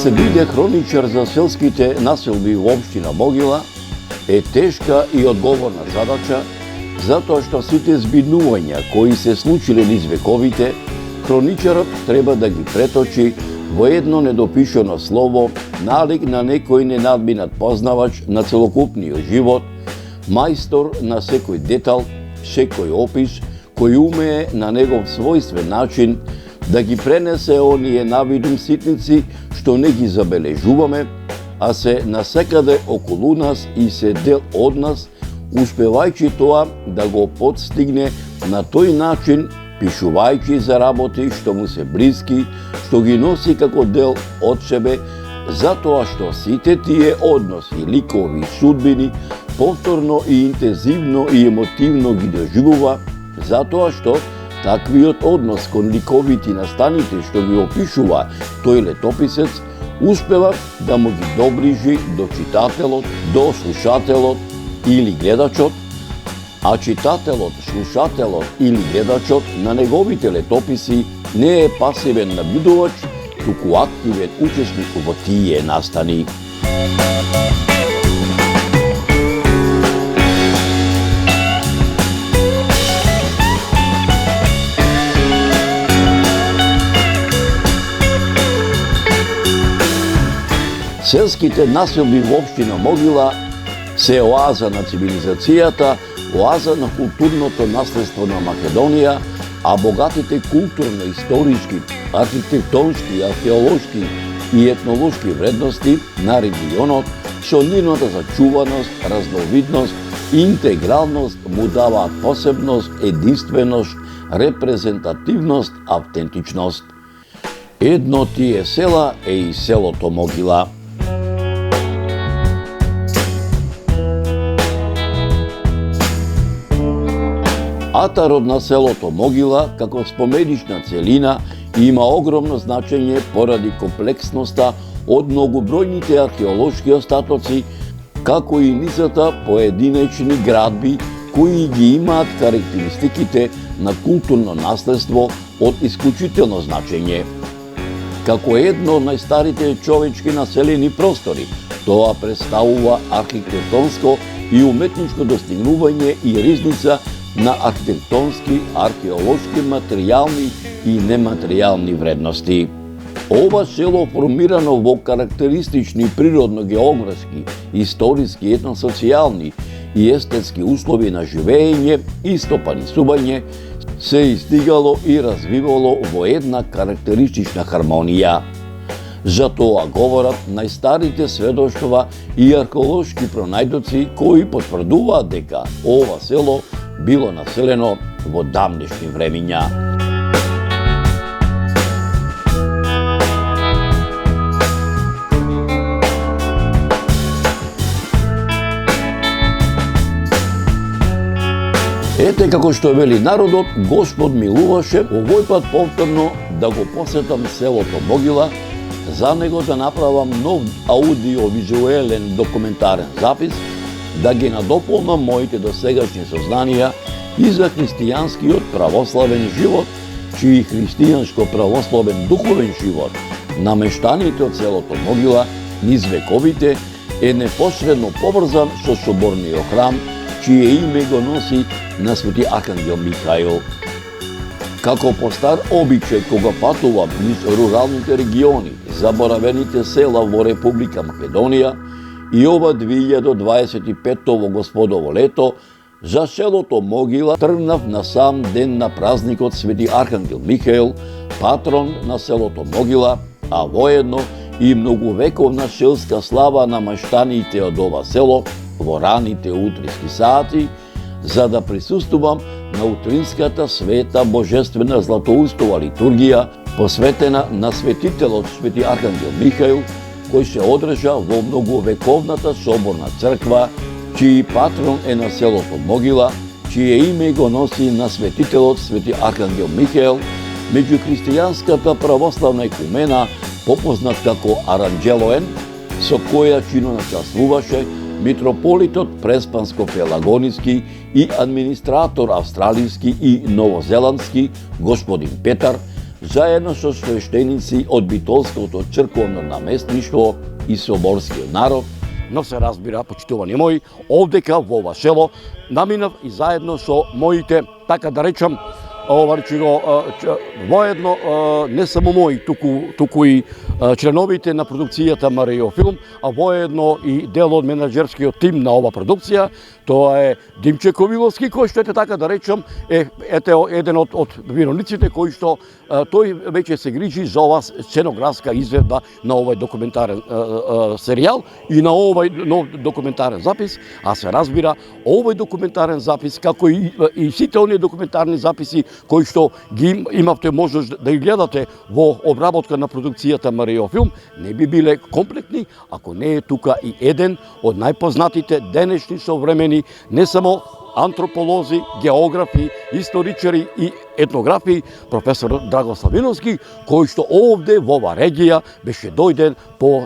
се биде хроничар за селските населби во општина Могила е тешка и одговорна задача, затоа што сите збиднувања кои се случиле низ вековите, хроничарот треба да ги преточи во едно недопишано слово, налик на некој ненадминат познавач на целокупниот живот, мајстор на секој детал, секој опис, кој умее на негов својствен начин да ги пренесе оние навидум ситници што не ги забележуваме, а се насекаде околу нас и се дел од нас, успевајќи тоа да го подстигне на тој начин, пишувајќи за работи што му се блиски, што ги носи како дел од себе, затоа што сите тие односи, ликови и судбини повторно и интензивно и емотивно ги доживува, затоа што таквиот однос кон ликовите настаните што ги опишува тој летописец, успева да му ги доближи до читателот, до слушателот или гледачот, а читателот, слушателот или гледачот на неговите летописи не е пасивен набљудувач, туку активен учесник во тие настани. Селските населби во општина Могила се оаза на цивилизацијата, оаза на културното наследство на Македонија, а богатите културно-историски, архитектонски, археолошки и етнолошки вредности на регионот со нивната зачуваност, разновидност и интегралност му даваат посебност, единственост, репрезентативност, автентичност. Едно тие села е и селото Могила. Атарот на селото Могила, како споменична целина, има огромно значење поради комплексноста од многобројните археолошки остатоци, како и низата поединечни градби кои ги имаат карактеристиките на културно наследство од исклучително значење. Како едно од најстарите човечки населени простори, тоа представува архитектонско и уметничко достигнување и ризница на архитектонски, археолошки, материјални и нематеријални вредности. Ова село формирано во карактеристични природно-географски, историски, етносоцијални и естетски услови на живење и стопанисување, се издигало и развивало во една карактеристична хармонија. За тоа говорат најстарите сведоштва и археолошки пронајдоци кои потврдуваат дека ова село било населено во давнешни времиња. Ете како што вели народот, Господ милуваше овој пат повторно да го посетам селото Могила, за него да направам нов аудиовизуелен документарен запис, да ги надополнам моите досегашни сознанија и за христијанскиот православен живот, чиј христијанско-православен духовен живот на мештаните од селото Могила низ вековите е непосредно поврзан со соборниот храм, чие име го носи на свети Архангел Михаил. Како по стар обичај кога патувам низ руралните региони, заборавените села во Република Македонија, и ова 2025 Господово лето, за селото Могила тргнав на сам ден на празникот Свети Архангел Михаил, патрон на селото Могила, а воедно и многувековна селска слава на маштаните од ова село во раните утриски сати, за да присуствувам на утринската света божествена златоустова литургија, посветена на светителот Свети Архангел Михаил, кој се одржа во многовековната соборна црква, чиј патрон е на селото Могила, чие име го носи на светителот Свети Архангел Михаил, меѓу христијанската православна екумена, попознат како Аранџелоен, со која чино начествуваше митрополитот Преспанско-Пелагониски и администратор австралиски и новозеландски господин Петар, заедно со свештеници од битолското црковно наместништво и соборскиот народ, но се разбира, почитувани мои, овдека во ова село наминав и заедно со моите, така да речам, воедно не само мои, туку и членовите на продукцијата Марио Филм, а воедно и дел од менаџерскиот тим на ова продукција. Тоа е Димче Ковиловски, кој што така да речам е еден од виновниците кој што тој веќе се грижи за ова сценографска изведба на овој документарен серијал и на овој нов документарен запис, а се разбира овој документарен запис како и сите оние документарни записи кои што ги имавте можност да ги гледате во обработка на продукцијата Марио Филм, не би биле комплетни ако не е тука и еден од најпознатите денешни современи не само антрополози, географи, историчари и етнографи, професор Драгослав Виновски, кој што овде во ова регија беше дојден по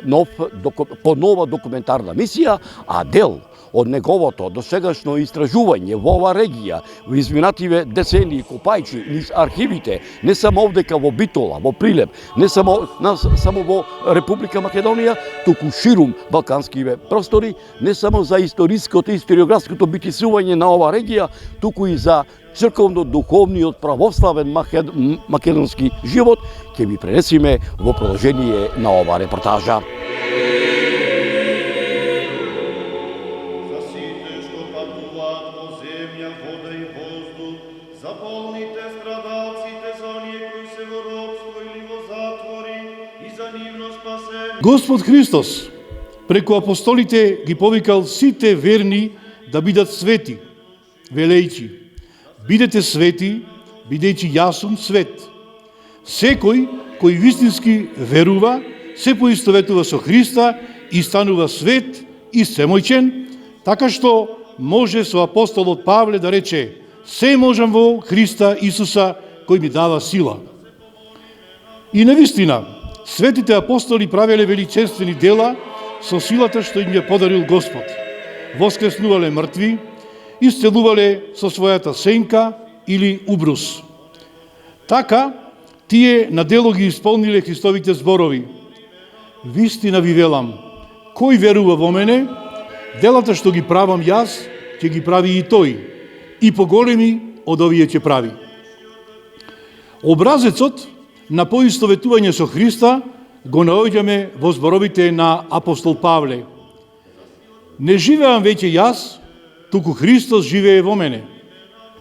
нова документарна мисија, а дел од неговото досегашно истражување во ова регија, во изминативе децении копајчи низ архивите, не само овдека во Битола, во Прилеп, не само во Република Македонија, туку ширум балканскиве простори, не само за историското и историографското битисување на ова регија, туку и за црковно-духовниот православен македонски живот, ќе ви пренесиме во продолжение на ова репортажа. Господ Христос преку апостолите ги повикал сите верни да бидат свети, велејќи: бидете свети, бидејќи јас сум свет. Секој кој вистински верува, се поистоветува со Христа и станува свет и семојчен, така што може со апостолот Павле да рече: се можам во Христа Исуса кој ми дава сила. И навистина, светите апостоли правеле величествени дела со силата што им ја подарил Господ. Воскреснувале мртви, исцелувале со својата сенка или убрус. Така, тие на дело ги исполниле Христовите зборови: вистина ви велам, кој верува во мене, делата што ги правам јас, ќе ги прави и тој, и поголеми од овие ќе прави. Образецот на поистоветување со Христа го наоѓаме во зборовите на апостол Павле. Не живеам веќе јас, туку Христос живее во мене.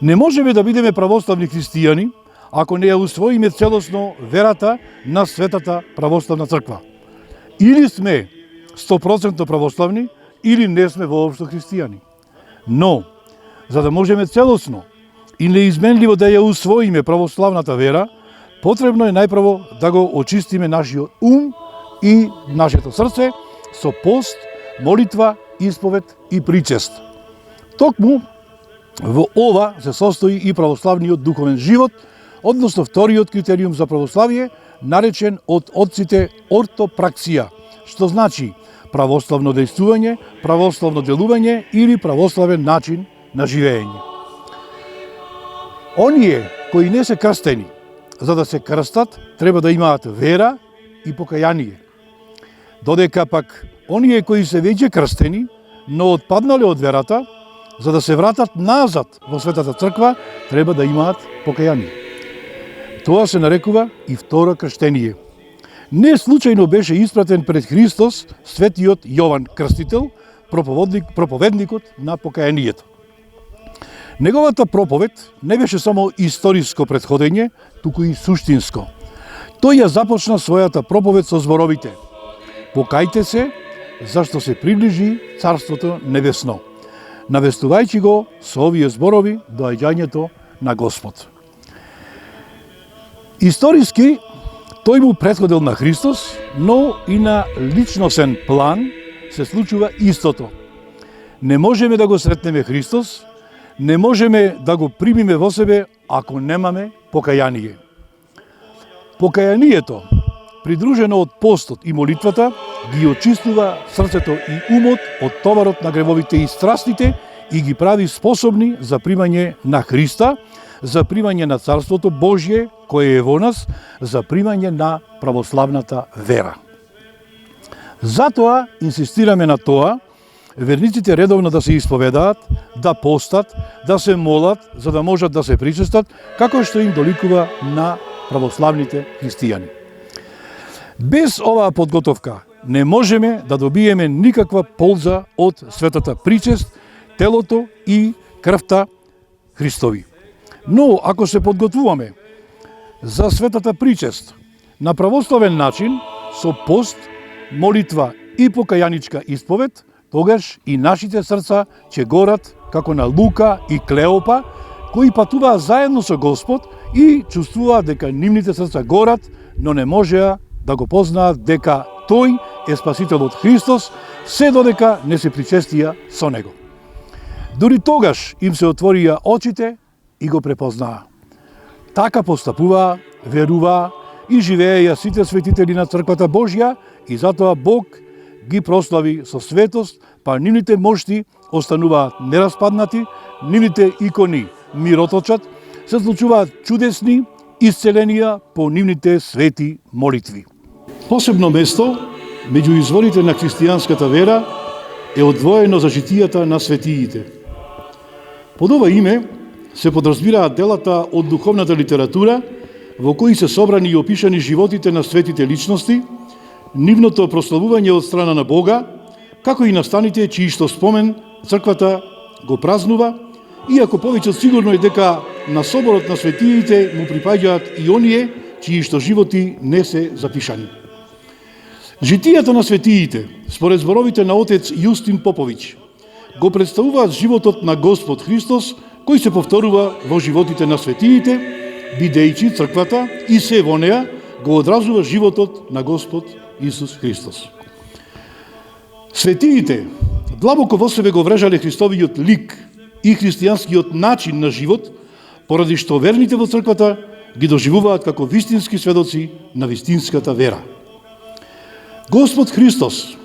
Не можеме да бидеме православни христијани ако не ја усвоиме целосно верата на Светата православна црква. Или сме 100% православни, или не сме воопшто христијани. Но, за да можеме целосно и неизменливо да ја усвоиме православната вера, потребно е најпрво да го очистиме нашиот ум и нашето срце со пост, молитва, исповед и причест. Токму во ова се состои и православниот духовен живот, односно вториот критериум за православие, наречен од отците ортопраксија, што значи православно дејствување, православно делување или православен начин на живење. Оние кои не се крстени, за да се крстат, треба да имаат вера и покаяние. Додека пак оние кои се веќе крстени, но отпаднале од верата, за да се вратат назад во Светата црква, треба да имаат покаяние. Тоа се нарекува и второ крштение. Не случајно беше испратен пред Христос светиот Јован Крстител, проповедникот на покаянието. Неговата проповед не беше само историско претходење, туку и суштинско. Тој ја започна својата проповед со зборовите: покајте се, зашто се приближи Царството Небесно, навестувајќи го со овие зборови доаѓањето на Господ. Историски, тој му претходил на Христос, но и на личносен план се случува истото. Не можеме да го сретнеме Христос, не можеме да го примиме во себе ако немаме покаяние. Покаянието, придружено од постот и молитвата, ги очистува срцето и умот од товарот на гревовите и страстите и ги прави способни за примање на Христа, за примање на Царството Божје, кое е во нас, за примање на православната вера. Затоа инсистираме на тоа, верниците редовно да се исповедаат, да постат, да се молат, за да можат да се причестат, како што им доликува на православните христијани. Без оваа подготовка не можеме да добиеме никаква полза од светата причест, телото и крвта Христови. Но ако се подготвуваме за светата причест на православен начин, со пост, молитва и покајаничка исповед, тогаш и нашите срца ќе горат како на Лука и Клеопа, кои патуваа заедно со Господ и чувствуваат дека нивните срца горат, но не можеа да го познаат дека тој е Спасителот Христос, се додека не се причестија со Него. Дури тогаш им се отворија очите и го препознаа. Така постапуваа, веруваа и живееја сите светители на Црквата Божја и затоа Бог ги прослави со светост, па нивните мошти остануваат нераспаднати, нивните икони мироточат, се случуваат чудесни исцеленија по нивните свети молитви. Посебно место меѓу изворите на христијанската вера е одвоено за житијата на светиите. Под ова име се подразбираат делата од духовната литература, во кои се собрани и опишани животите на светите личности, нивното прославување од страна на Бога, како и настаните чии што спомен црквата го празнува, иако повеќе сигурно е дека на соборот на светиите му припаѓаат и оние чии што животи не се запишани. Житијата на светиите, според зборовите на отец Јустин Поповиќ, го представуваат животот на Господ Христос, кој се повторува во животите на светиите, бидејќи црквата и се во неа го одразува животот на Господ Исус Христос. Светиите длабоко во себе го врежале Христовиот лик и христијанскиот начин на живот, поради што верните во црквата ги доживуваат како вистински сведоци на вистинската вера. Господ Христос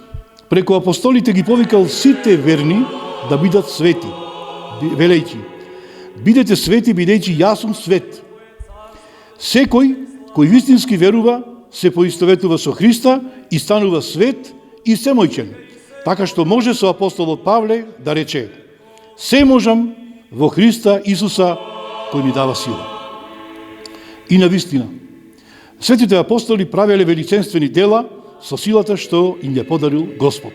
преку апостолите ги повикал сите верни да бидат свети, велејќи: бидете свети, бидејќи јас сум свет. Секој кој вистински верува се поистоветува со Христа и станува свет и семојчен, така што може со апостолот Павле да рече: се можам во Христа Исуса кој ми дава сила. И навистина, светите апостоли правеле величествени дела со силата што им ја подарил Господ.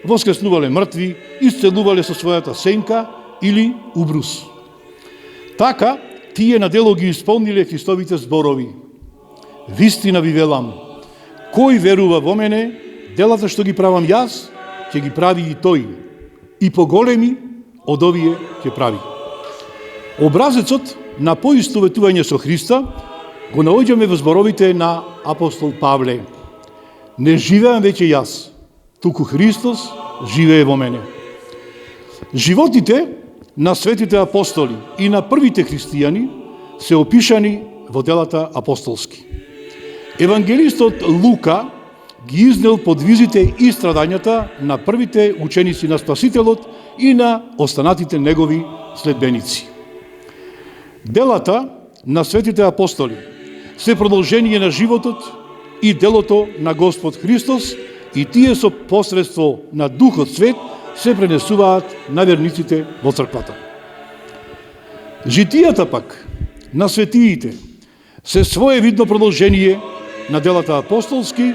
Воскреснувале мртви, исцелувале со својата сенка или убрус. Така, тие на дело ги исполниле Христовите зборови: вистина ви велам, кој верува во мене, делата што ги правам јас, ќе ги прави и тој, и поголеми од овие ќе прави. Образецот на поистоветување со Христа го наоѓаме во зборовите на апостол Павле: не живеам веќе јас, туку Христос живее во мене. Животите на светите апостоли и на првите христијани се опишани во делата апостолски. Евангелистот Лука ги изнел подвизите и страдањата на првите ученици на Спасителот и на останатите негови следбеници. Делата на светите апостоли се продолжение на животот и делото на Господ Христос, и тие со посредство на Духот Свет се пренесуваат на верниците во црквата. Житијата пак на светиите се своевидно продолжение на делата апостолски,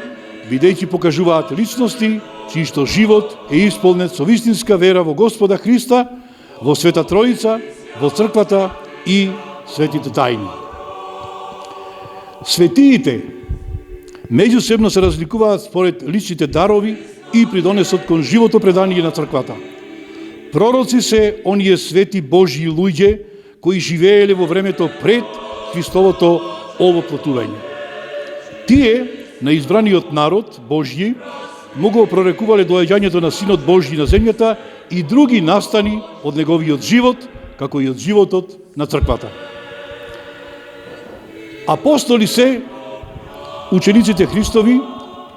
бидејќи покажуваат личности чии што живот е исполнет со вистинска вера во Господа Христа, во Света Троица, во црквата и светите тајни. Светиите меѓусебно се разликуваат според личните дарови и придонесот кон живото предание на црквата. Пророци се оние свети Божји луѓе кои живееле во времето пред Христовото овоплотување. Тие на избраниот народ Божји му го прорекувале доаѓањето на Синот Божји на земјата и други настани од неговиот живот, како и од животот на црквата. Апостоли се учениците Христови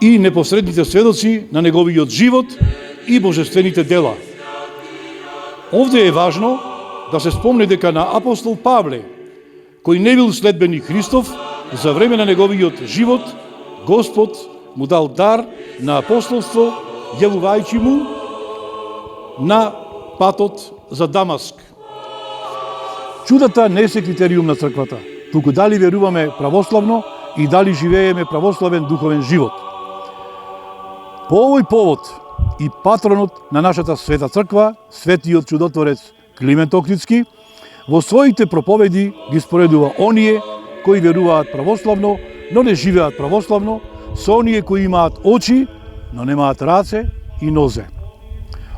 и непосредните сведоци на неговиот живот и божествените дела. Овде е важно да се спомне дека на апостол Павле кој не бил следбеник Христов, за време на неговиот живот, Господ му дал дар на апостолство, јавувајќи му на патот за Дамаск. Чудата не се критериум на црквата, туку дали веруваме православно и дали живееме православен духовен живот. По овој повод и патронот на нашата света црква, светиот чудотворец Климент Охридски, во своите проповеди ги споредува оние кои веруваат православно, но не живеат православно, со оние кои имаат очи, но немаат раце и нозе.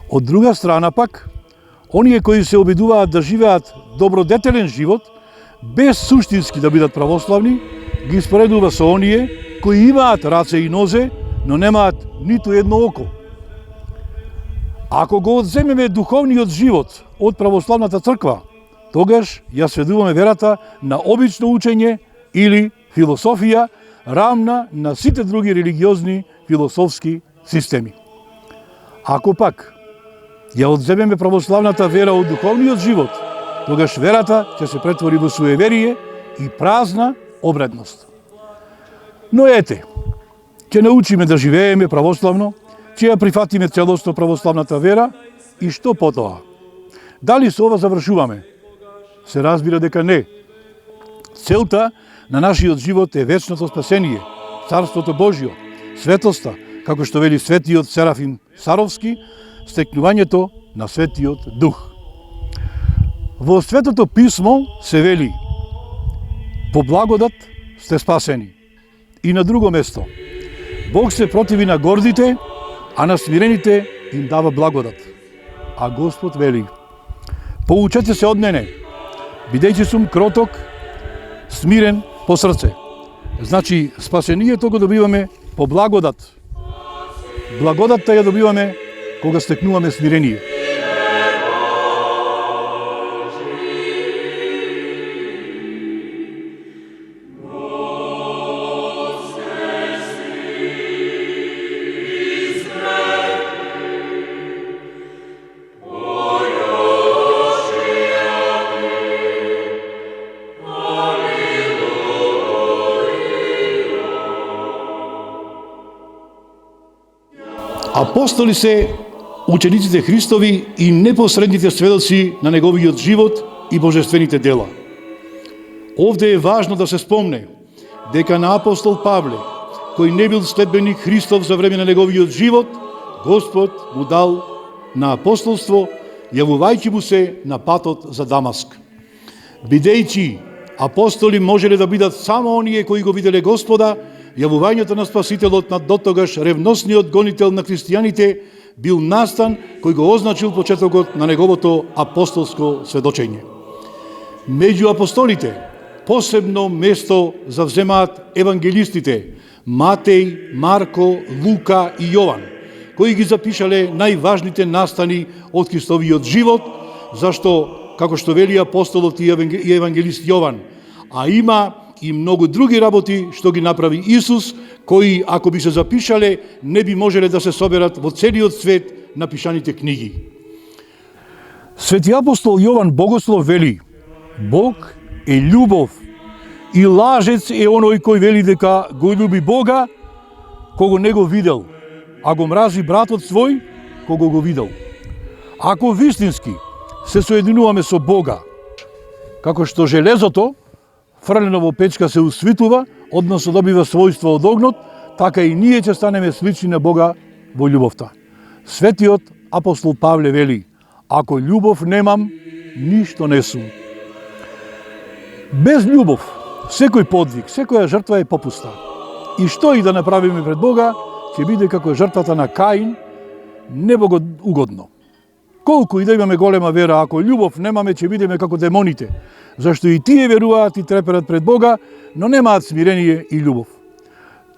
Од друга страна пак, оние кои се обидуваат да живеат добродетелен живот, без суштински да бидат православни, ги споредува со оние кои имаат раце и нозе, но немаат ниту едно око. Ако го одземеме духовниот живот од православната црква, тогаш ја сведуваме верата на обично учење или философија, рамна на сите други религиозни философски системи. Ако пак ја одземеме православната вера од духовниот живот, тогаш верата ќе се претвори во суеверие и празна обредност. Но ете, ќе научиме да живееме православно, ќе ја прифатиме целосно православната вера и што потоа? Дали со ова завршуваме? Се разбира дека не. Целта на нашиот живот е вечното спасение, Царството Божјо, светоста, како што вели светиот Серафим Саровски, стекнувањето на Светиот Дух. Во Светото Писмо се вели: по благодат сте спасени. И на друго место: Бог се противи на гордите, а на смирените им дава благодат. А Господ вели: поучете се од мене, бидејќи сум кроток, смирен по срце. Значи, спасението го добиваме по благодат. Благодатта ја добиваме кога стекнуваме смирение. Апостоли се учениците Христови и непосредните сведоци на неговиот живот и божествените дела. Овде е важно да се спомне дека на апостол Павле, кој не бил следбеник Христов за време на неговиот живот, Господ му дал на апостолство, јавувајќи му се на патот за Дамаск. Бидејќи апостоли можеле да бидат само оние кои го виделе Господа, јавувањето на Спасителот на дотогаш ревносниот гонител на христијаните бил настан кој го означил почетокот на неговото апостолско сведочење. Меѓу апостолите посебно место завземаат евангелистите Матеј, Марко, Лука и Јован, кои ги запишале најважните настани од Христовиот живот, зашто, како што вели апостолот и евангелист Јован, а има и многу други работи што ги направи Исус, кои, ако би се запишале, не би можеле да се соберат во целиот свет напишаните книги. Свети апостол Јован Богослов вели: Бог е љубов и лажец е оној кој вели дека го љуби Бога, кого не го видел, а го мрази братот свој, кого го видел. Ако вистински се соединуваме со Бога, како што железото фрлено во печка се усвитува, односно добива својство од огнот, така и ние ќе станеме слични на Бога во љубовта. Светиот апостол Павле вели: ако љубов немам, ништо не сум. Без љубов, секој подвиг, секоја жртва е попуста. И што и да направиме пред Бога, ќе биде како жртвата на Каин, небогоугодно. Колку и да имаме голема вера, ако љубов немаме, ќе бидеме како демоните, зашто и тие веруваат и треперат пред Бога, но немаат смирение и љубов.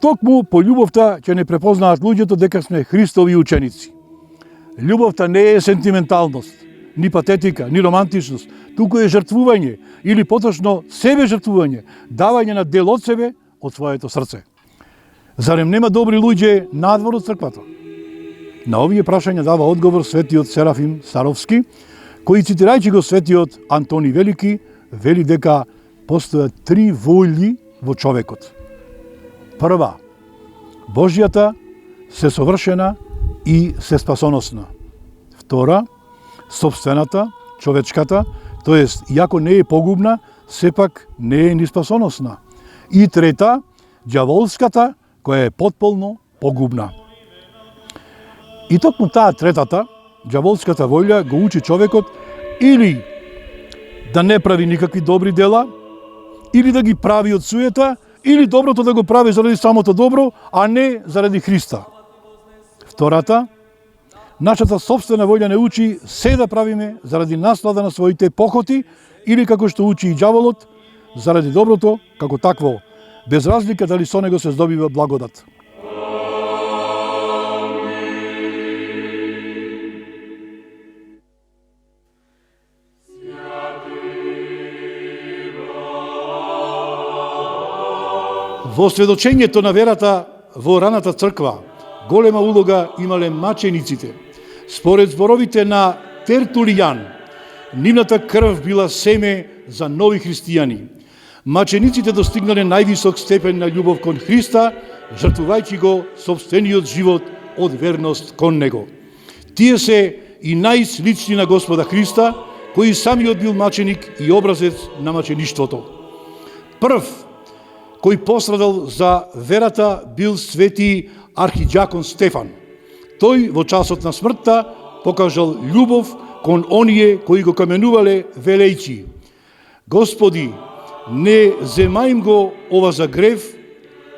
Токму по љубовта ќе не препознаат луѓето дека сме Христови ученици. Љубовта не е сентименталност, ни патетика, ни романтичност, туку е жртвување или поточно себе жртвување, давање на дел од себе, од своето срце. Зарем нема добри луѓе надвор од црквата? На овие прашања дава одговор светиот Серафим Саровски, кој, цитирајќи го светиот Антони Велики, вели дека постојат три волји во човекот. Прва, Божјата, се совршена и се спасоносна. Втора, собствената, човечката, тоест, иако не е погубна, сепак не е ни спасоносна. И трета, ѓаволската, која е потполно погубна. И токму таа третата, ѓаволската волја, го учи човекот или да не прави никакви добри дела, или да ги прави од суета, или доброто да го прави заради самото добро, а не заради Христа. Втората, нашата собствена волја не учи се да правиме заради наслада на своите похоти, или како што учи и ѓаволот, заради доброто како такво, без разлика дали со него се здобива благодат. Во сведочењето на верата во раната црква, голема улога имале мачениците. Според зборовите на Тертулијан, нивната крв била семе за нови христијани. Мачениците достигнале највисок степен на љубов кон Христа, жртвувајќи го собствениот живот од верност кон Него. Тие се и најслични на Господа Христа, кој самиот бил маченик и образец на мачеништвото. Прв кој пострадал за верата бил свети архиџакон Стефан. Тој во часот на смртта покажал љубов кон оние кои го каменувале велејќи: Господи, не земаим го ова за грев,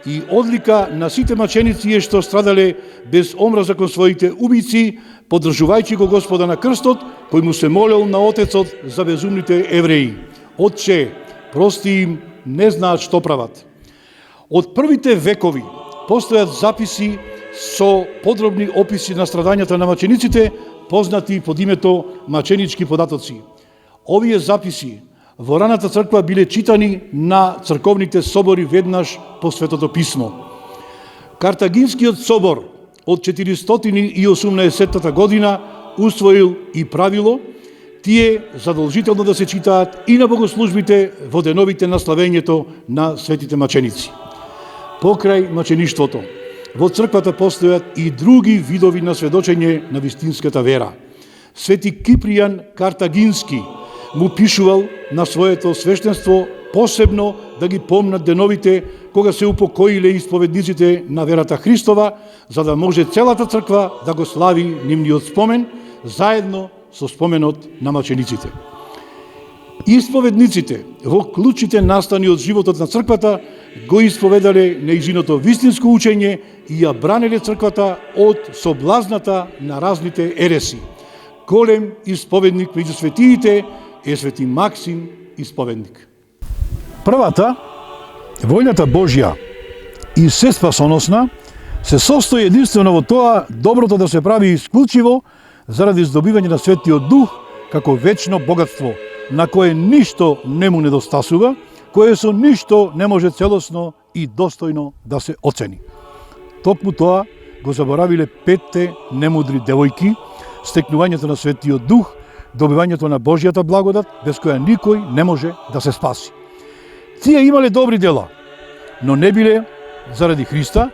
и одлика на сите маченици е што страдале без омраза кон своите убици, поддржувајќи го Господа на крстот, кој му се молел на Отецот за безумните евреи: Отче, прости им, не знаат што прават. Од првите векови постојат записи со подробни описи на страдањата на мачениците, познати под името маченички податоци. Овие записи во раната црква биле читани на црковните собори веднаш по Светото писмо. Картагинскиот собор од 418 година усвоил и правило тие задолжително да се читаат и на богослужбите во деновите на славењето на светите маченици. Покрај мачеништвото, во црквата постојат и други видови на сведочење на вистинската вера. Свети Кипријан Картагински му пишувал на своето свештенство посебно да ги помнат деновите кога се упокоиле исповедниците на верата Христова, за да може целата црква да го слави нивниот спомен, заедно со споменот на мачениците. Исповедниците во клучите настани од животот на црквата го исповедале нејзиното вистинско учење и ја бранеле црквата од соблазната на разните ереси. Голем исповедник меѓу светиите е свети Максим исповедник. Првата, волјата Божја и се спасоносна, се состои единствено во тоа доброто да се прави исклучиво заради здобивање на Светиот Дух како вечно богатство, на кое ништо не му недостасува, кое со ништо не може целосно и достојно да се оцени. Токму тоа го заборавиле петте немудри девојки, стекнувањето на Светиот Дух, добивањето на Божјата благодат, без која никој не може да се спаси. Тие имале добри дела, но не биле заради Христа,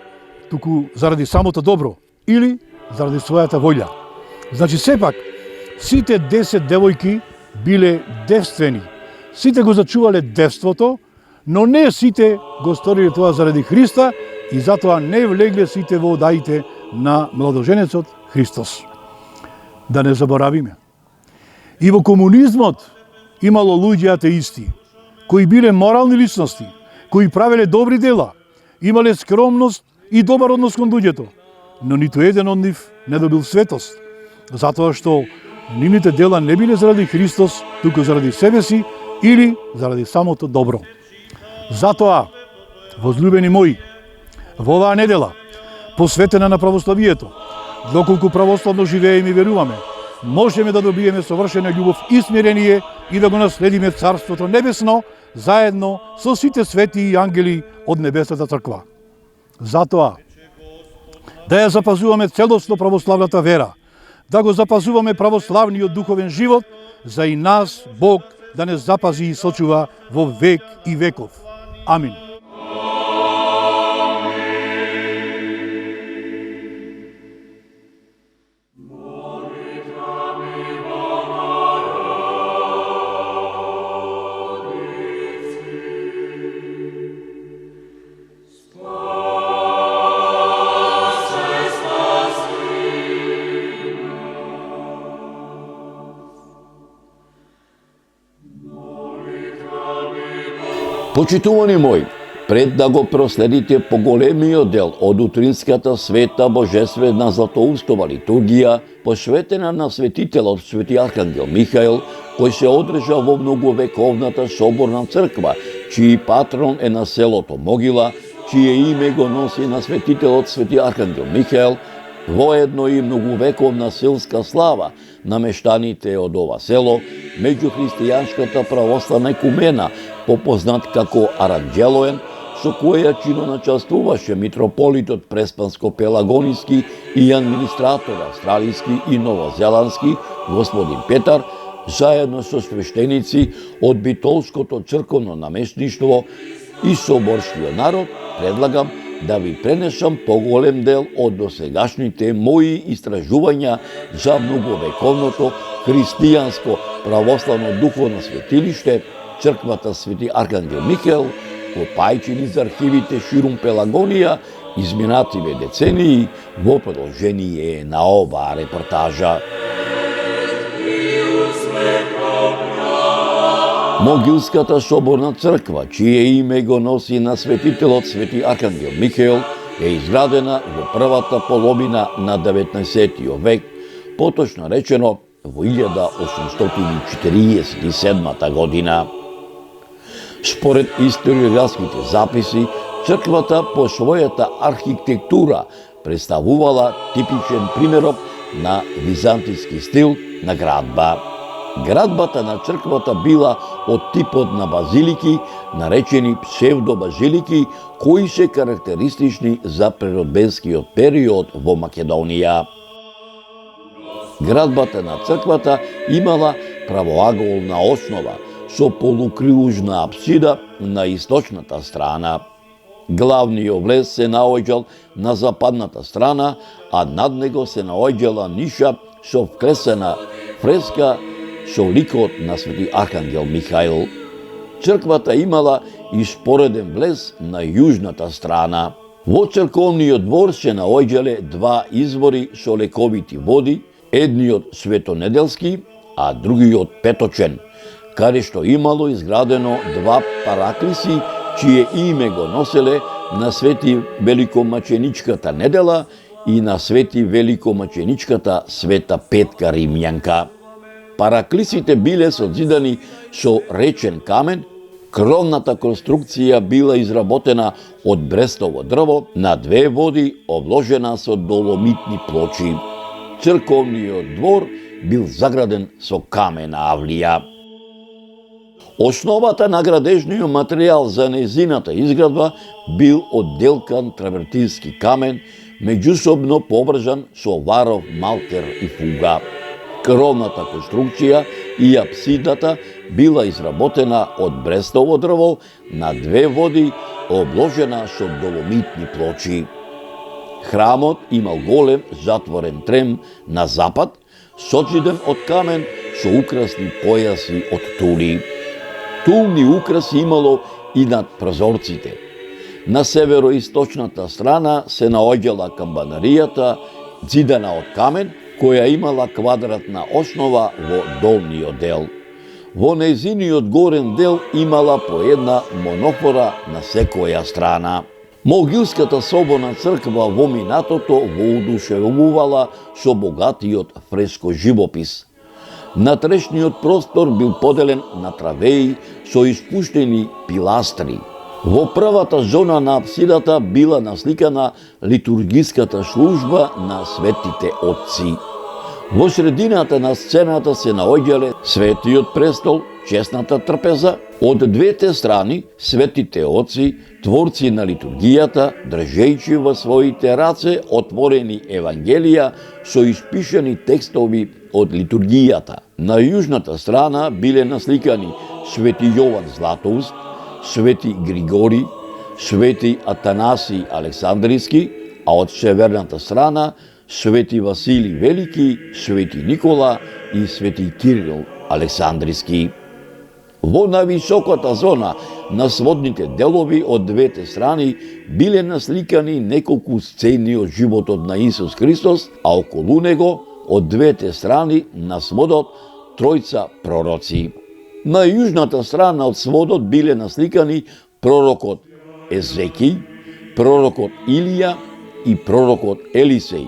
туку заради самото добро или заради својата волја. Значи, сепак, сите 10 девојки биле девствени. Сите го зачувале девството, но не сите го сториле тоа заради Христа и затоа не влегле сите во одаите на младоженецот Христос. Да не заборавиме. И во комунизмот имало луѓе атеисти, кои биле морални личности, кои правеле добри дела, имале скромност и добар однос кон луѓето, но ниту еден од нив не добил светост, затоа што нивните дела не биле заради Христос, туку заради себе си или заради самото добро. Затоа, возлюбени мои, во оваа недела, посветена на православието, доколку православно живееме и веруваме, можеме да добиеме совршена љубов и смирение и да го наследиме Царството Небесно, заедно со сите свети и ангели од Небесната црква. Затоа, да ја запазуваме целосно православната вера, да го запазуваме православниот духовен живот, за и нас Бог да не запази и сочува во век и веков. Амин. Почитувани мои, пред да го проследите поголемиот дел од утринската света божествена златоустова литургија, посветена на светителот Свети Архангел Михаил, кој се одржа во многовековната соборна црква, чиј патрон е на селото Могила, чие име го носи на светителот Свети Архангел Михаил, воедно и многувековна селска слава на мештаните од ова село, меѓу христијанската православна екумена, попознат како Аранđелоен, со која чиноначествуваше митрополитот Преспанско-Пелагониски и администратор австралиски и новозеландски господин Петар, заедно со свештеници од битолското црковно наместништво и соборскиот народ, предлагам да ви пренесам поголем дел од досегашните мои истражувања за многовековното христијанско православно духовно светилиште, црквата Свети Архангел Михаил, копајќи низ архивите ширум Пелагонија, изминативе децении, во продолжение на оваа репортажа. Могилската соборна црква, чие име го носи на светителот Свети Архангел Михаил, е изградена во првата половина на 19. век, поточно речено во 1847 година. Според историографските записи, црквата по својата архитектура представувала типичен примерок на византиски стил на градба. Градбата на црквата била од типот на базилики, наречени псевдобазилики, кои се карактеристични за преродбенскиот период во Македонија. Градбата на црквата имала правоаголна основа, со полукружна апсида на источната страна. Главниот влез се наоѓал на западната страна, а над него се наоѓала ниша со вкресена фреска со ликот на Свети Архангел Михаил. Црквата имала и спореден влез на јужната страна. Во црковниот двор се наоѓале два извори со лековити води, едниот светонеделски, а другиот петочен, каде што имало изградено два параклиси, чие име го носеле на Свети Великомаченичката недела и на Свети Великомаченичката Света Петка Римјанка. Параклисите биле созидани со речен камен, кровната конструкција била изработена од брестово дрво на две води обложена со доломитни плочи. Црковниот двор бил заграден со камена авлија. Основата на градежниот материјал за незината изградба бил одделкан травертински камен, меѓусобно поврзан со варов малтер и фуга. Кровната конструкција и апсидата била изработена од брестово дрво на две води, обложена со доломитни плочи. Храмот имал голем затворен трем на запад, созиден од камен со украсни појаси од тули. Тулни украси имало и над прозорците. На североисточната страна се наоѓала камбанаријата, зидана од камен, која имала квадратна основа во долниот дел. Во нејзиниот горен дел имала по една монофора на секоја страна. Могилската соборна црква во минатото воодушевувала со богатиот фреско живопис. Натрешниот простор бил поделен на травеи со испуштени пиластри. Во првата зона на апсидата била насликана литургиската служба на светите отци. Во средината на сцената се наоѓале светиот престол, чесната трпеза, од двете страни светите отци, творци на литургијата, држејќи во своите раце отворени евангелија со испишани текстови од литургијата На јужната страна биле насликани свети Јован Златоуст, свети Григори, свети Атанасий Александриски, а од северната страна свети Василий Велики, свети Никола и свети Кирил Александриски. Во највисоката зона на сводните делови од двете страни биле насликани неколку сцени од животот на Исус Христос, а околу него од двете страни на сводот тројца пророци. На јужната страна од сводот биле насликани пророкот Езекиј, пророкот Илија и пророкот Елисеј,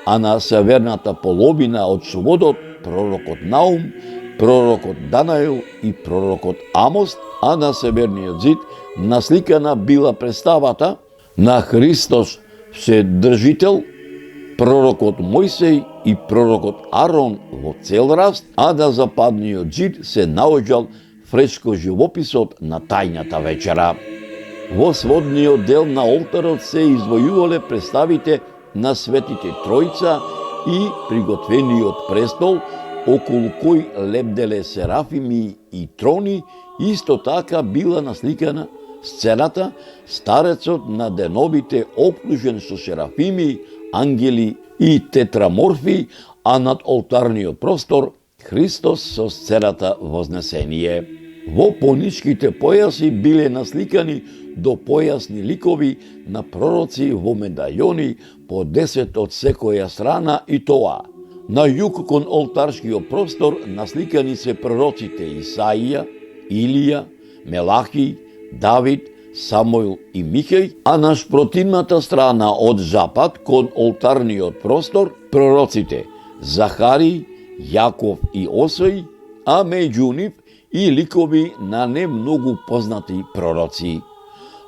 а на северната половина од сводот пророкот Наум, пророкот Данаил и пророкот Амос, а на северниот зид насликана била представата на Христос Вседржител, пророкот Мојсеј и пророкот Арон во цел раст, а на западниот зид се наоѓал фреско живописот на тајната вечера. Во сводниот дел на олтарот се извојувале представите на светите тројца и приготвениот престол, околу кој лебделе серафими и трони. Исто така била насликана сцената, старецот на деновите обкружен со серафими, ангели и тетраморфи, а над олтарниот простор Христос со сцената Вознесение. Во поничките појаси биле насликани до појасни ликови на пророци во медајони по 10 од секоја страна, и тоа: на југ кон олтарскиот простор насликани се пророците Исаија, Илија, Мелахи, Давид, Самуил и Михеј, а на спротивната страна од запад кон олтарниот простор пророците Захари, Јаков и Осој, а меѓу нив и ликови на не многу познати пророци.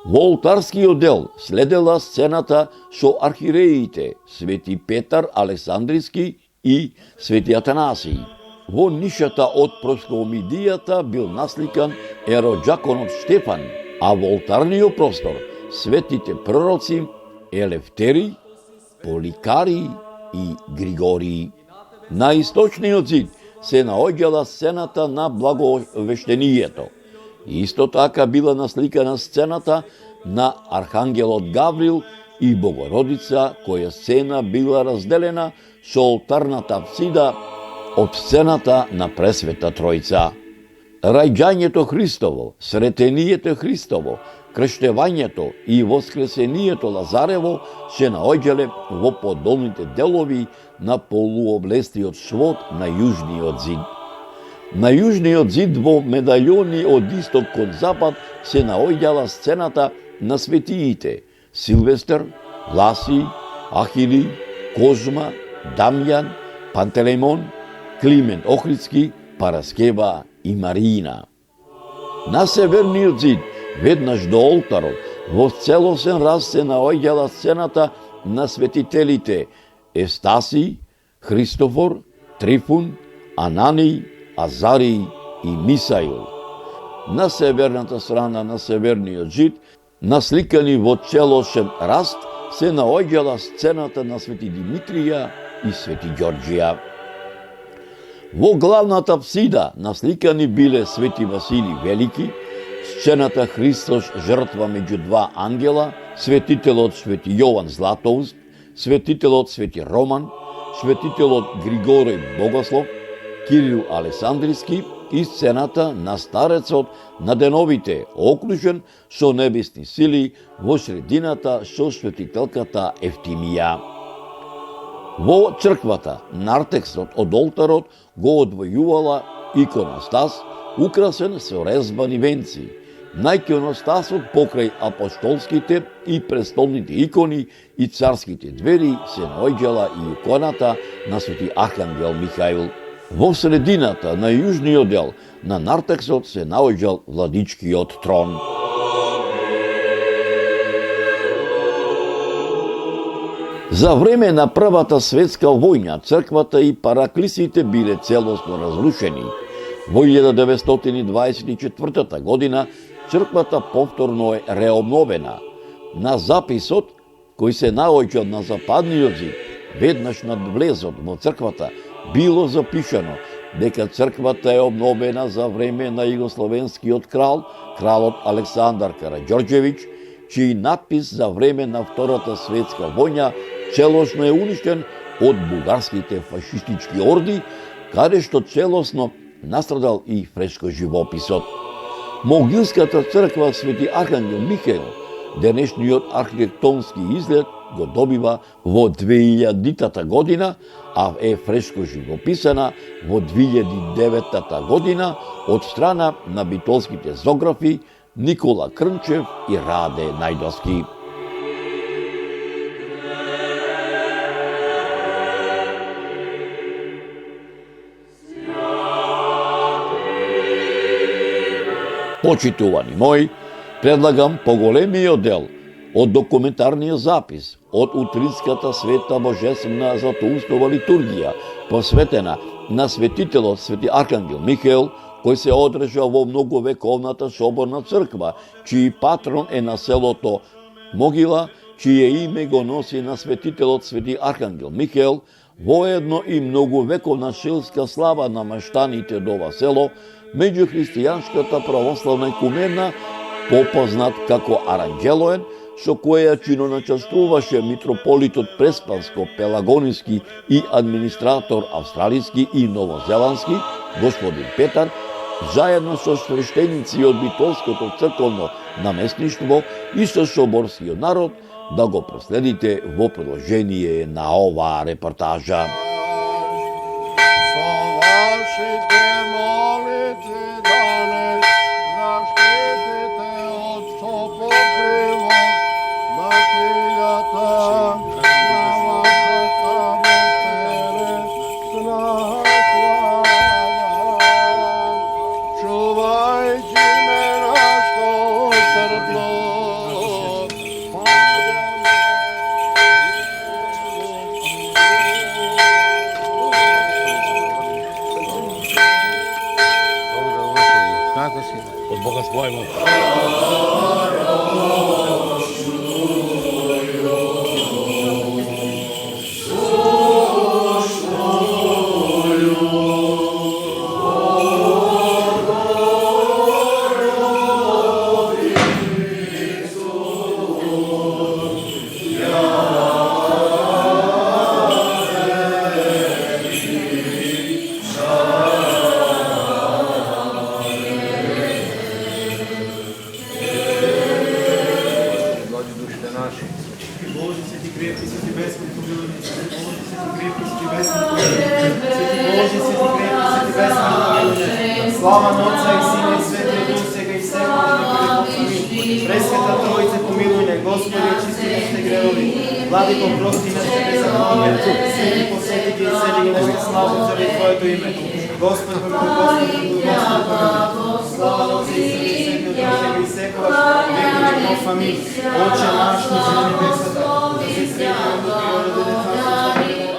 Во олтарскиот дел следела сцената со архиереите свети Петар Александриски и свети Атанасий. Во нишата од проскомидијата бил насликан ероджаконот Штефан, а во олтарниот простор светите пророци Елефтери, Поликари и Григории. На источниот зид се наоѓала сцената на благовештението. Исто така била насликана сцената на архангелот Гаврил и Богородица, која сцена била разделена со олтарната апсида од сцената на Пресвета Тројца. Раѓањето Христово, сретенијето Христово, крштевањето и воскресението Лазарево се наоѓале во подолните делови на полуоблестиот свод на јужниот зид. На јужниот зид во медајони од исток кон запад се наоѓала сцената на светиите Силвестер, Ласи, Ахили, Козма, Дамјан, Пантелеймон, Климент Охридски, Параскева и Мариина. На северниот зид, веднаш до олтарот, во целосен раст се наоѓала сцената на светителите Естаси, Христофор, Трифун, Анани, Азарий и Мисаил. На северната страна на северниот зид, насликани во целосен раст, се наоѓала сцената на свети Димитрија и свети Ѓорѓија. Во главната апсида насликани биле свети Василий Велики, сцената Христос жртва меѓу два ангела, светителот свети Јован Златоуст, светителот свети Роман, светителот Григорој Богослов, Кирил Александриски и сцената на старецот на деновите, окружен со небесни сили во средината со светителката Ефтимија. Во црквата нартексот од олтарот го одвојувала иконостас, украсен со резбани венци. На иконостасот покрај апостолските и престолните икони и царските двери се наоѓала и иконата на свети Архангел Михаил. Во средината на јужниот дел на нартексот се наоѓал владичкиот трон. За време на Првата светска војна црквата и параклисите биле целосно разрушени. Во 1924 година црквата повторно е реобновена. На записот кој се наоѓа на западниот зид, веднаш над влезот во црквата, било запишано дека црквата е обновена за време на југословенскиот кралот Александар Караѓорđević, чиј надпис за време на Втората светска војна целосно е уништен од бугарските фашистички орди, каде што целосно настрадал и фреско живописот. Могилската црква Свети Архангел Михаил, денешниот архитектонски изглед го добива во 2000 година, а е фреско живописана во 2009 година од страна на битолските зографи Никола Крнчев и Раде Најдовски. Почитувани мои, предлагам поголемиот дел од документарниот запис од утринската света божествена Златоустова литургија, посветена на светителот Свети Архангел Михаил, кој се одржа во многовековната соборна црква, чиј патрон е на селото Могила, чие име го носи на светителот Свети Архангел Михаил, воедно и многовековна шилска слава на маштаните до ова село, меѓу христијанската православна екумена, попознат како Аранđелоен, со која чиноначествуваше митрополитот Преспанско-Пелагониски и администратор австралиски и новозеландски, господин Петар, заедно со свештеници од битолското црковно наместништво и со соборскиот народ, да го проследите во продолжение на оваа репортажа. Od Boga spojimo. Слава на Отца и Сина и Светиот Дух, сега и секогаш и Пресвета Троице, помилуј не, Господи, очисти нашите гревови. Владико, прости нашите беззаконија. Свети, посети ги и сели ги нашите славу заради Твоето име. Господи, помилуј, Господи, помилуј. Слава на Отца и Сина и Светиот Дух, сега и секогаш, векови нов амин. Отче наш, низи на небесата, да се свети од Дух и родене Твоето.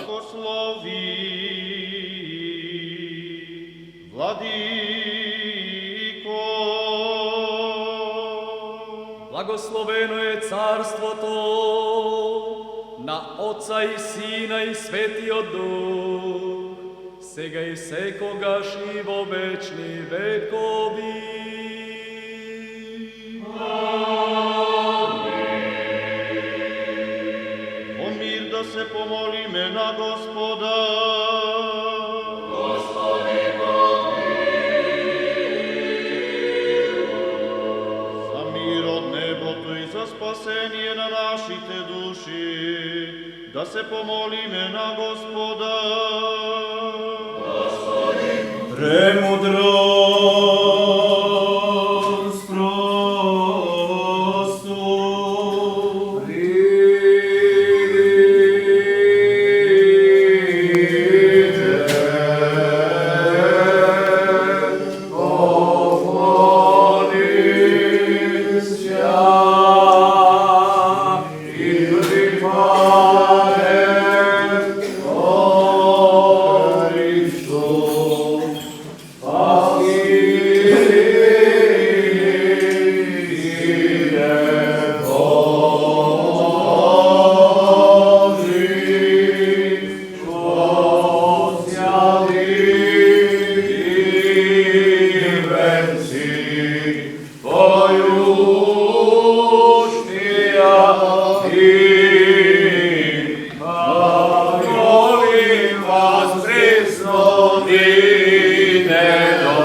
Благословено е царството на Отца и Сина и Светиот Дух, сега и секогаш и во вечни векови. Во мир да се помолиме на Господа. Спасение на нашите души, да се помолиме на Господа. Господи, премудрост, просту, Господи, недостойни,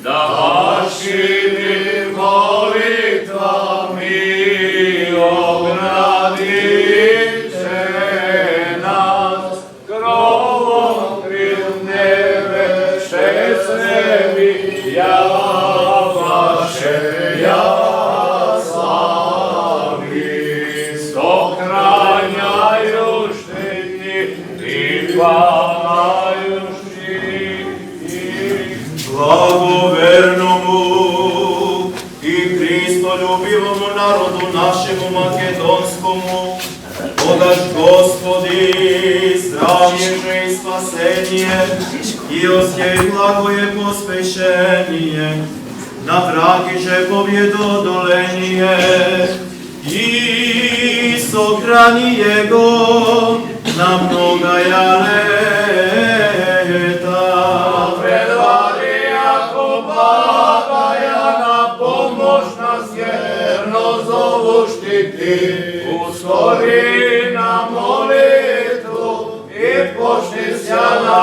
да вашими молитвами оградите нас, кровом крил небесными, я ваше слави, сохраняющий и хвалающий. Благоверному и Христолюбивому народу нашему македонскому, подаш Господи здравие и спасение, и осъей благое поспешение, на враги же победодоление, и сохрани Его на многая лета. Предвари, ако благая на помощь нас верно зовущий Ты, ускори на молитву и почнися на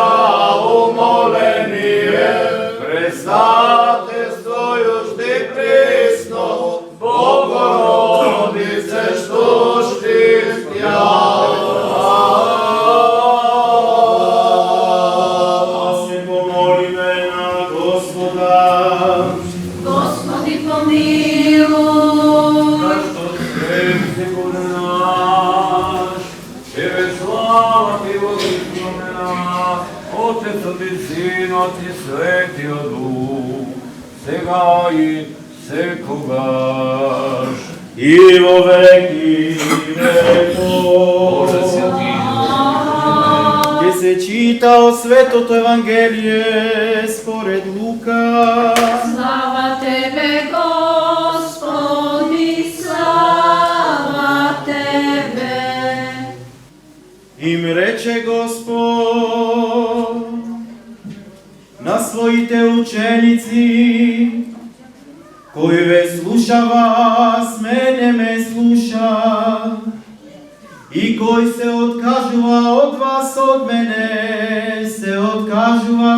умоление, предстательствуешь Ты присно, Богородице, что ж Ты Господи, помилуj. Слава Ти, Господина, Отецот и Синот и Светиот Дух, сега и секогаш. И во веки веков. Ке се чита о Светото Евангелие според Лука. Слава Тебе, Господи, слава Тебе. Им рече Господ на своите ученици, кој ве слушава, с мене ме слуша, и кој се откажува од вас, од мене се откажува,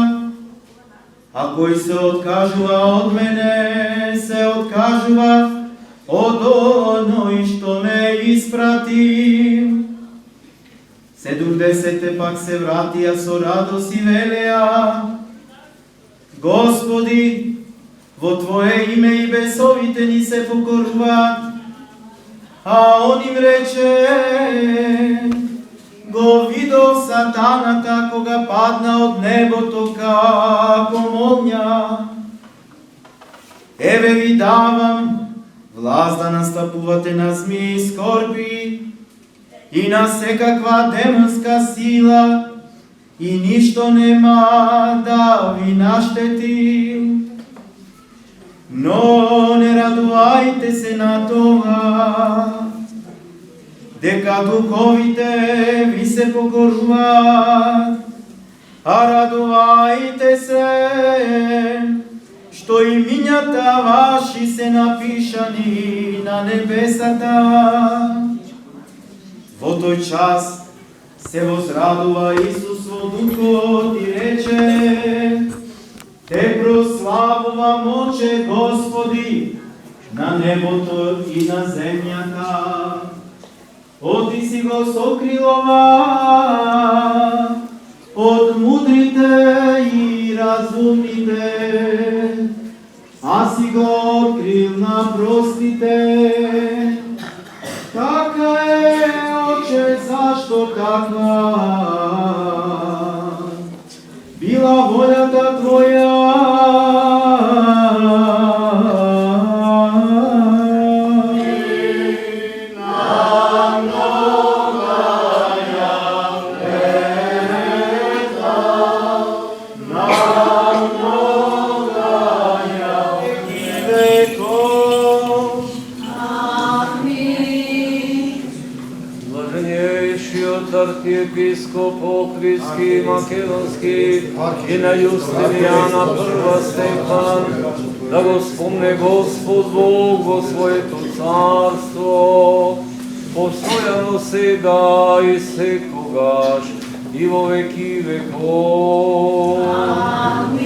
а кој се откажува од мене се откажува од оној што ме испрати. 70 пак се вратија со радост и велеа: Господи, во Твое име и бесовите ни се покоруваат. А он им рече: го видов сатаната кога падна од небото како молња. Еве ви давам власт да настапувате на змии и скорпи и на секаква демонска сила, и ништо нема да ви наштети. Но не радувајте се на тоа, дека духовите ви се покоруваат, а радувајте се, што имињата ваши се напишани на небесата. Во тој час се возрадува Исус во духот и рече: Те прославувам, Оче Господи, на небото и на земјата. Оти си го сокрилова од мудрите и разумните, а си го открил на простите. Така е, Оче, зашто така била волјата Твоја. Архиепископ Охридски, Македонски и на Јустинијана прва степан, да го спомне Господ Бог во своето царство, постојано сега и секогаш. секогаш и во веки веков.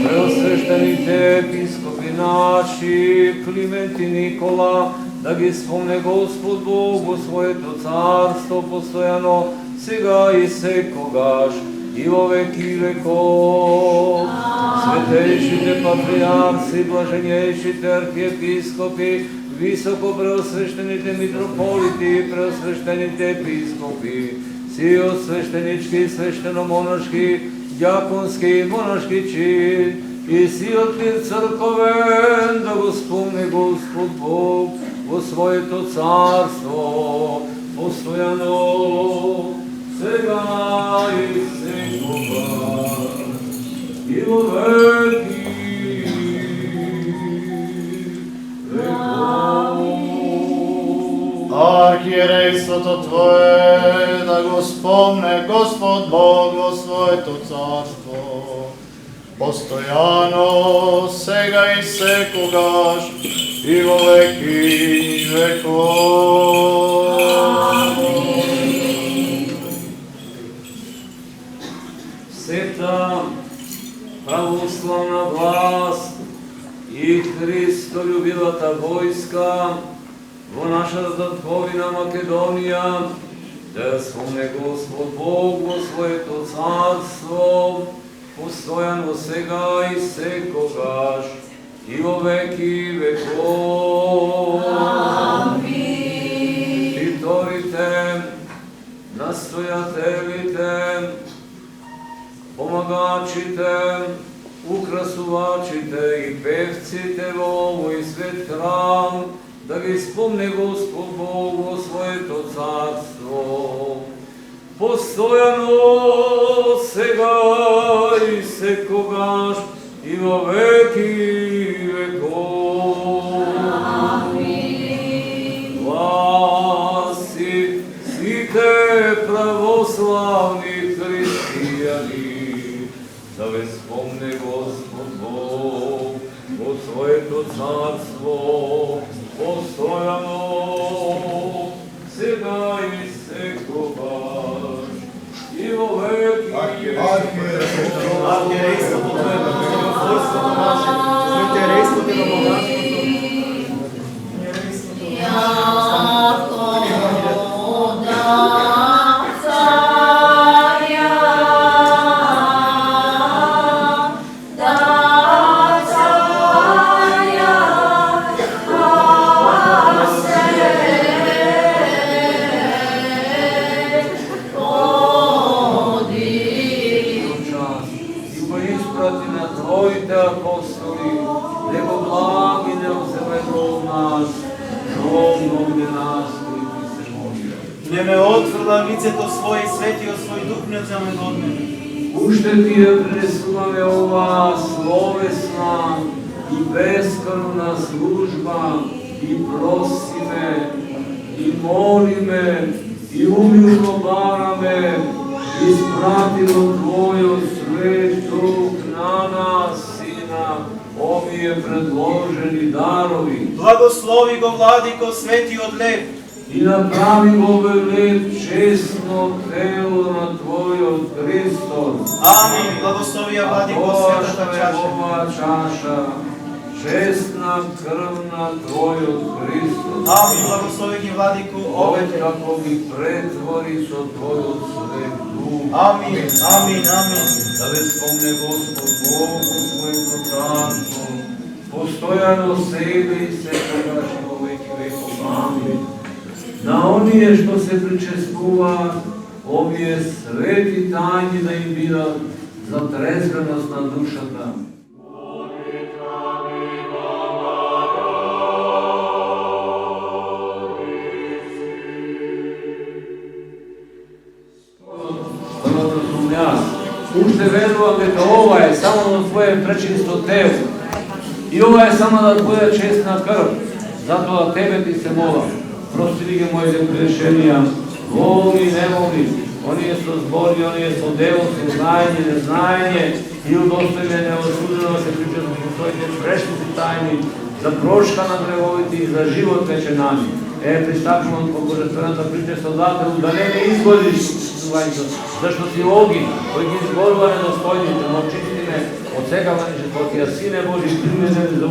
Преосвещените епископи наши, Климент и Никола, да ги спомне Господ Бог во своето царство постојано, сега и секогаш и во веки веков. Светејшите патриарси, блаженјейшите архиепископи, високо преосвещените митрополити, преосвещените епископи, си освещенички и свештеномонашки, дјаконски и монашки чин, и сиот мир црковен, да го спомне Господ Бог во своето царство, постојано, сега и секогаш, и во веки веков. Архиерейството Твое да го спомне Господ Бог во своето царство, постојано, сега и секогаш, и во веки веков. Света православна власт и Христолюбивата војска во нашата татковина Македонија, да ја спомне Господ Бог во своето царство, постојано сега и секогаш, и во веки веков. Титорите, настојателите, помагачите, украсувачите и певците во овој свет храм, да ги спомне Господ Бог во своето царство, постојано сега и секогаш и во веки веков. Гласи сите православни христијани, да ве спомне Господ Бог во своето царство, постојано, сега и секогаш, и во веки Архиерейството Твое, Богословството наше, Светерейството на монашеството, не ме отфрла лицето своје и светиот свој дух не одземе од мене. Уште ти ја пресуваме оваа словесна и бескрвна служба и просиме, и молиме, и умилно бараме, испратило Твојот свет дух на нас и на овие предложени дарови. Благослови го, Владико, светиот лев, и направи го велик честно тело на Твојот Христос. Амин. Благослови ја, Владико, светата чаша. Ова чаша, честна крв на Твојот Христос. Амин. Благослови ги, Владико, овете. Како ги претвори со Твојот свет дух. Амин. Амин. Амин. Да ве спомне Господ Бог во своето царство, постојано сега и секогаш и во веки веков. Амин. На оние што се причествуваат, овие свети тајни да им бидат за трезвеност на душата. Уште верувам дека ова е само на Твое пречисто тело и ова е само на Твоја честна крв. Затоа Тебе ти се молам. Прости ги моите грешенија, волни и неволни, оние со збори, оние со дело, со знаење, незнаење, и удостојме неосудено се причествуваме во Твоите прешници тајни, за прошка на гревовите и за живот вечен. Амин. пристапувам по божествената прича Создателю, да не ме изгодиш, зашто си огин, кој ги изгорува недостојните, но очисти ме од секавање, што ти ја Сине Божи, примерен за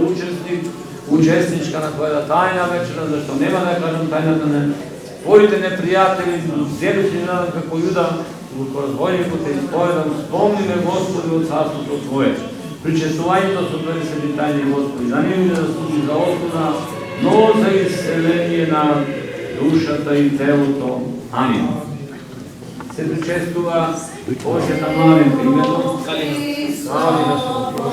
учесничка на твојата тајна вечера, зашто нема да кажам тајната на твоите непријатели, земите надам како Јуда, во разбойникот е исповедам, спомни ме Господи од царството Твое. Причестувањето со Твои седи тајни Господи, да не ми да служи за Господа, но за исцеление на душата и телото. Амин. Се причестува Божјата Маријка, името слави да се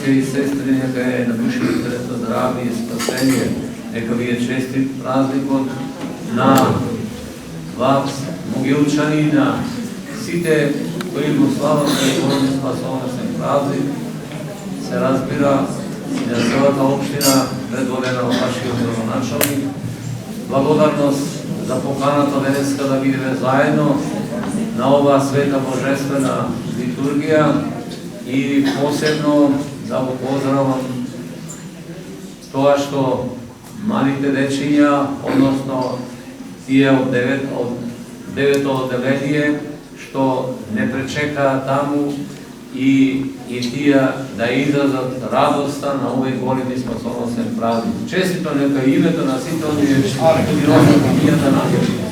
браќа и сестри, нека е на душите здравје и спасение, нека ви е честит празникот на вас, могилчани, на сите кои го слават и Божи спасоносен празник, се разбира и на целата општина предводена од вашиот градоначалник. Благодарност за поканата денеска да бидеме заедно на оваа света божествена литургија и посебно да го поздравам тоа што малите дечиња, односно тие од девето одделение, што не пречекаа таму и тие да изразат радоста на овој голем и спасоносен празник. Честито нека името на сите оние што да најдат.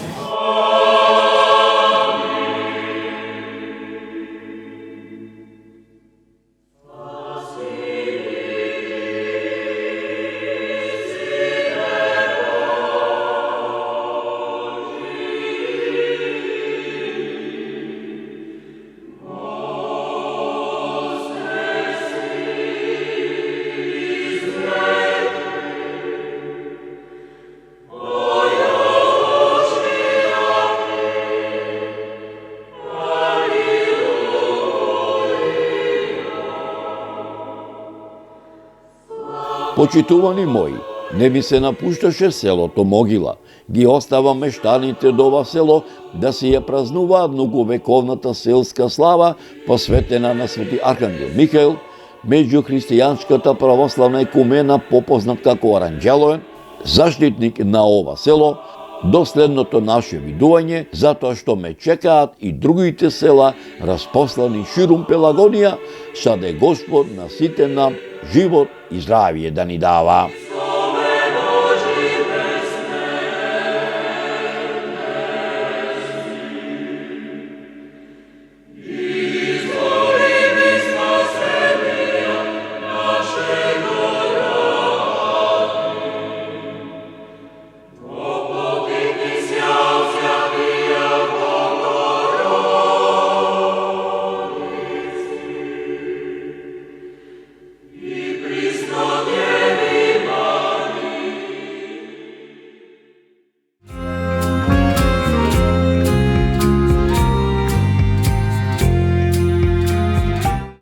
Почитувани мои, не ми се напушташе селото Могила. Ги остава мештаните до ова село да си ја празнуваат многовековната селска слава посветена на Свети Архангел Михаил, меѓу христијанската православна екумена попознат како Оранџелоен, заштитник на ова село, до следното наше видување, затоа што ме чекаат и другите села распослани ширум Пелагонија, саде Господ на сите нам живот и здравје да ни дава.